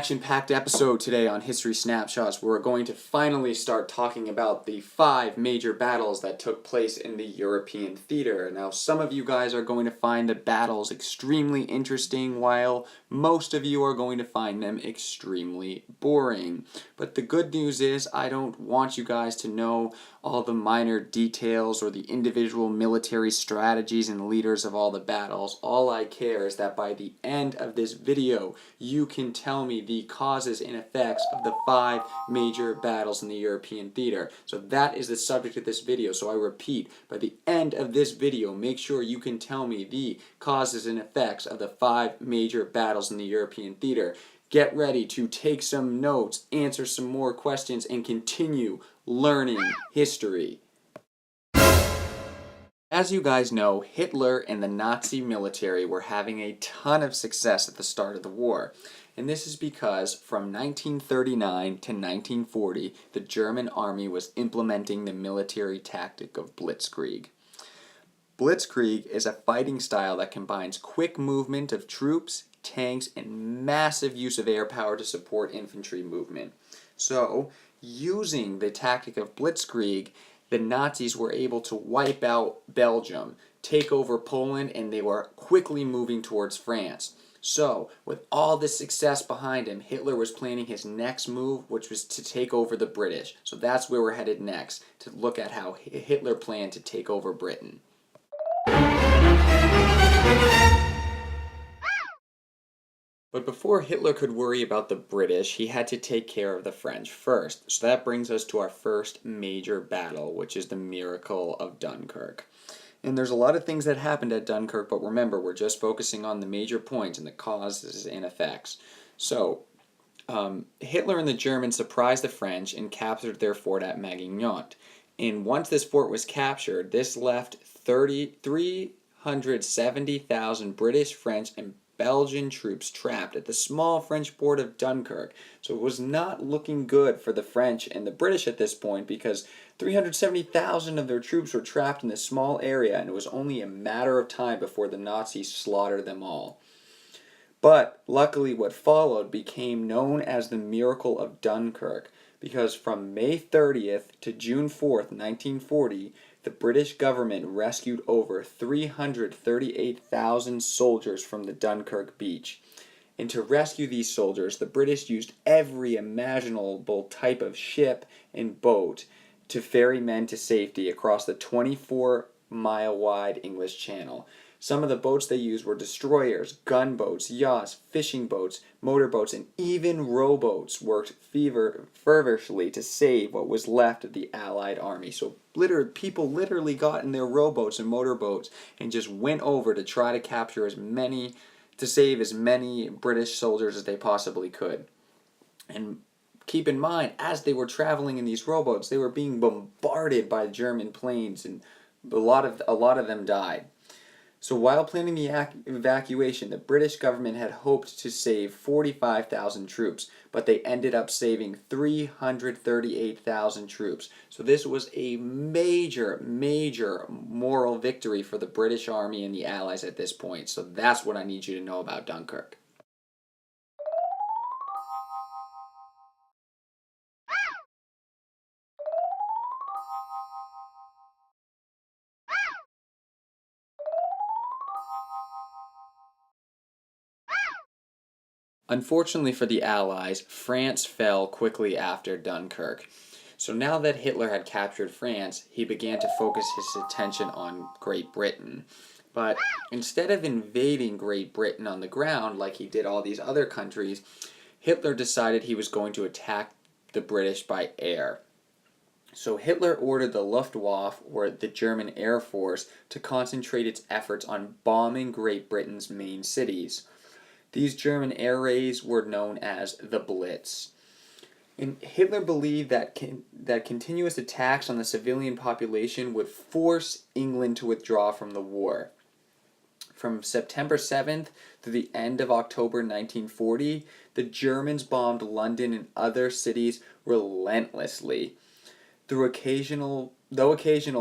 action-packed episode today on History Snapshots. We're going to finally start talking about the 5 major battles that took place in the European theater. Now, some of you guys are going to find the battles extremely interesting, while most of you are going to find them extremely boring. But the good news is, I don't want you guys to know all the minor details or the individual military strategies and leaders of all the battles. All I care is that by the end of this video, you can tell me the causes and effects of the 5 major battles in the European theater. So that is the subject of this video. So I repeat, by the end of this video, make sure you can tell me the causes and effects of the 5 major battles in the European theater. Get ready to take some notes, answer some more questions, and continue learning history. As you guys know, Hitler and the Nazi military were having a ton of success at the start of the war. And this is because from 1939 to 1940, the German army was implementing the military tactic of Blitzkrieg. Blitzkrieg is a fighting style that combines quick movement of troops, tanks, and massive use of air power to support infantry movement. So, using the tactic of Blitzkrieg, the Nazis were able to wipe out Belgium, take over Poland, and they were quickly moving towards France. So, with all this success behind him, Hitler was planning his next move, which was to take over the British. So that's where we're headed next, to look at how Hitler planned to take over Britain. But before Hitler could worry about the British, he had to take care of the French first. So that brings us to our first major battle, which is the Miracle of Dunkirk. And there's a lot of things that happened at Dunkirk, but remember, we're just focusing on the major points and the causes and effects. So, Hitler and the Germans surprised the French and captured their fort at Maginot. And once this fort was captured, this left 370,000 British, French, and Belgian troops trapped at the small French port of Dunkirk. So it was not looking good for the French and the British at this point, because 370,000 of their troops were trapped in this small area, and it was only a matter of time before the Nazis slaughtered them all. But luckily what followed became known as the Miracle of Dunkirk, because from May 30th to June 4th, 1940, the British government rescued over 338,000 soldiers from the Dunkirk beach. And to rescue these soldiers, the British used every imaginable type of ship and boat to ferry men to safety across the 24-mile-wide English Channel. Some of the boats they used were destroyers, gunboats, yachts, fishing boats, motorboats, and even rowboats worked feverishly to save what was left of the Allied army. So people literally got in their rowboats and motorboats and just went over to try to capture to save as many British soldiers as they possibly could. And keep in mind, as they were traveling in these rowboats, they were being bombarded by German planes, and a lot of them died. So while planning the evacuation, the British government had hoped to save 45,000 troops, but they ended up saving 338,000 troops. So this was a major moral victory for the British Army and the Allies at this point. So that's what I need you to know about Dunkirk. Unfortunately for the Allies, France fell quickly after Dunkirk. So now that Hitler had captured France, he began to focus his attention on Great Britain. But instead of invading Great Britain on the ground like he did all these other countries, Hitler decided he was going to attack the British by air. So Hitler ordered the Luftwaffe, or the German Air Force, to concentrate its efforts on bombing Great Britain's main cities. These German air raids were known as the Blitz. And Hitler believed that continuous attacks on the civilian population would force England to withdraw from the war. From September 7th to the end of October 1940, the Germans bombed London and other cities relentlessly. Though occasional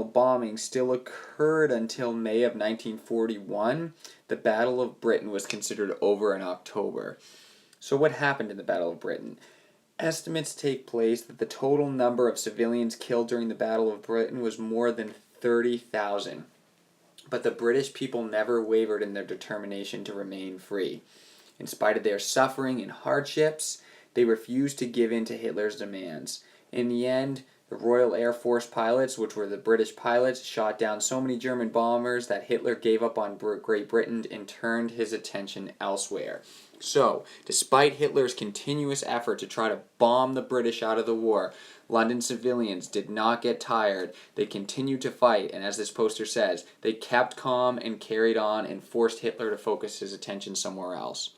bombing still occurred until May of 1941, the Battle of Britain was considered over in October. So what happened in the Battle of Britain? Estimates take place that the total number of civilians killed during the Battle of Britain was more than 30,000. But the British people never wavered in their determination to remain free. In spite of their suffering and hardships, they refused to give in to Hitler's demands. In the end, the Royal Air Force pilots, which were the British pilots, shot down so many German bombers that Hitler gave up on Great Britain and turned his attention elsewhere. So, despite Hitler's continuous effort to try to bomb the British out of the war, London civilians did not get tired. They continued to fight, and as this poster says, they kept calm and carried on and forced Hitler to focus his attention somewhere else.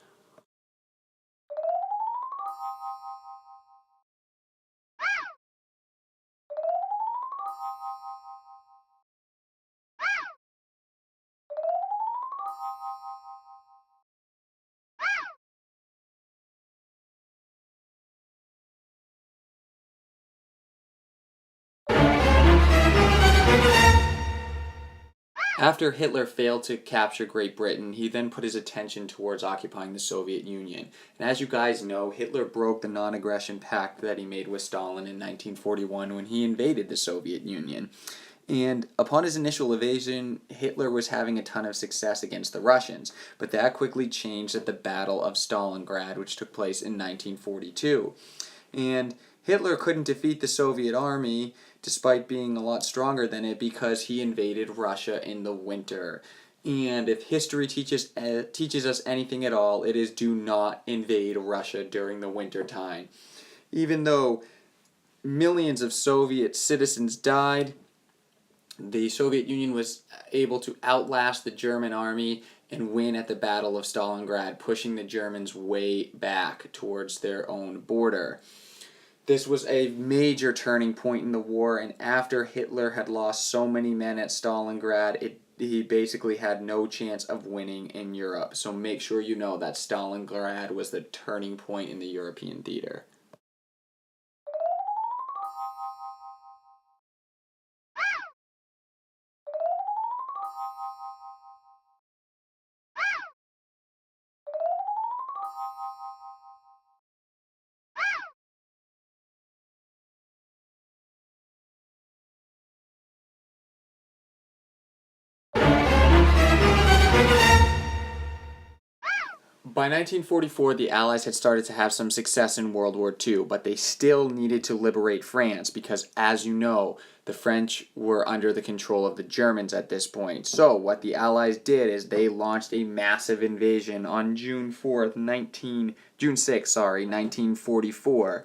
After Hitler failed to capture Great Britain, he then put his attention towards occupying the Soviet Union. And as you guys know, Hitler broke the non-aggression pact that he made with Stalin in 1941 when he invaded the Soviet Union. And upon his initial invasion, Hitler was having a ton of success against the Russians, but that quickly changed at the Battle of Stalingrad, which took place in 1942. And Hitler couldn't defeat the Soviet army despite being a lot stronger than it because he invaded Russia in the winter. And if history teaches us anything at all, it is do not invade Russia during the winter time. Even though millions of Soviet citizens died, the Soviet Union was able to outlast the German army and win at the Battle of Stalingrad, pushing the Germans way back towards their own border. This was a major turning point in the war, and after Hitler had lost so many men at Stalingrad, he basically had no chance of winning in Europe. So make sure you know that Stalingrad was the turning point in the European theater. By 1944, the Allies had started to have some success in World War II, but they still needed to liberate France because, as you know, the French were under the control of the Germans at this point. So, what the Allies did is they launched a massive invasion on June 6th, 1944,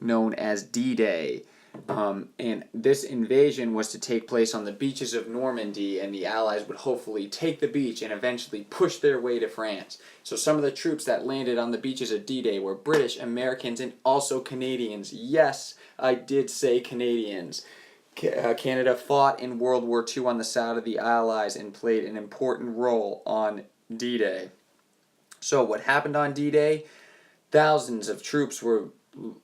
known as D-Day. And this invasion was to take place on the beaches of Normandy, and the Allies would hopefully take the beach and eventually push their way to France. So some of the troops that landed on the beaches of D-Day were British, Americans, and also Canadians. Yes, I did say Canadians. Canada fought in World War II on the side of the Allies and played an important role on D-Day. So what happened on D-Day? Thousands of troops were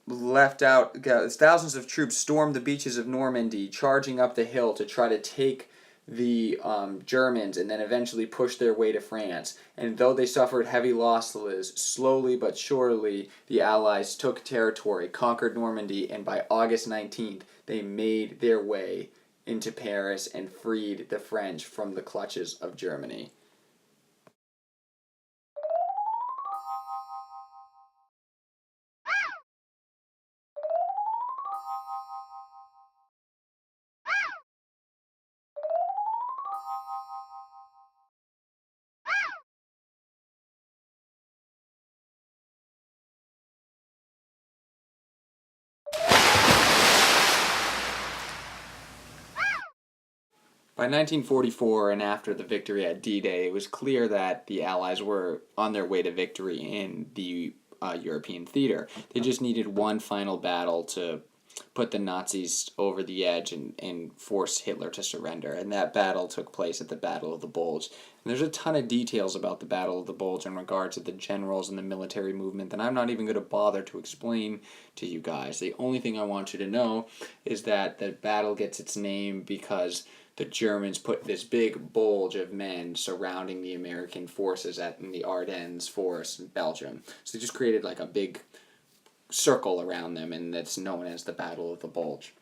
left out. Thousands of troops stormed the beaches of Normandy, charging up the hill to try to take the Germans and then eventually push their way to France. And though they suffered heavy losses, slowly but surely the Allies took territory, conquered Normandy, and by August 19th they made their way into Paris and freed the French from the clutches of Germany. By 1944, and after the victory at D-Day, it was clear that the Allies were on their way to victory in the European theater. They just needed one final battle to put the Nazis over the edge and force Hitler to surrender. And that battle took place at the Battle of the Bulge. And there's a ton of details about the Battle of the Bulge in regards to the generals and the military movement that I'm not even going to bother to explain to you guys. The only thing I want you to know is that the battle gets its name because the Germans put this big bulge of men surrounding the American forces in the Ardennes forest in Belgium. So they just created like a big circle around them, and that's known as the Battle of the Bulge.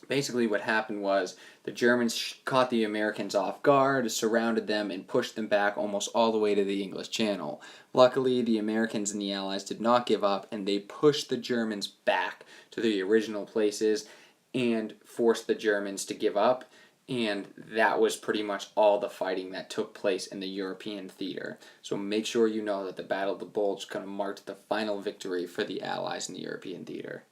Basically what happened was the Germans caught the Americans off guard, surrounded them, and pushed them back almost all the way to the English Channel. Luckily, the Americans and the Allies did not give up, and they pushed the Germans back to the original places and forced the Germans to give up, and that was pretty much all the fighting that took place in the European theater. So make sure you know that the Battle of the Bulge kind of marked the final victory for the Allies in the European theater.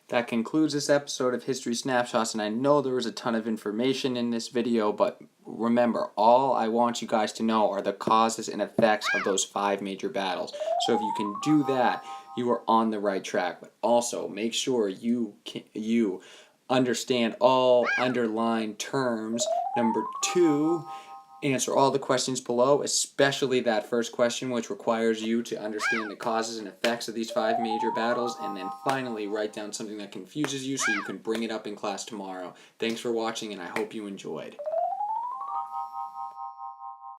That concludes this episode of History Snapshots, and I know there was a ton of information in this video, but remember, all I want you guys to know are the causes and effects of those 5 major battles. So if you can do that, you are on the right track. But also, make sure you understand all underlined terms. Number 2, answer all the questions below, especially that first question, which requires you to understand the causes and effects of these 5 major battles. And then finally, write down something that confuses you so you can bring it up in class tomorrow. Thanks for watching, and I hope you enjoyed.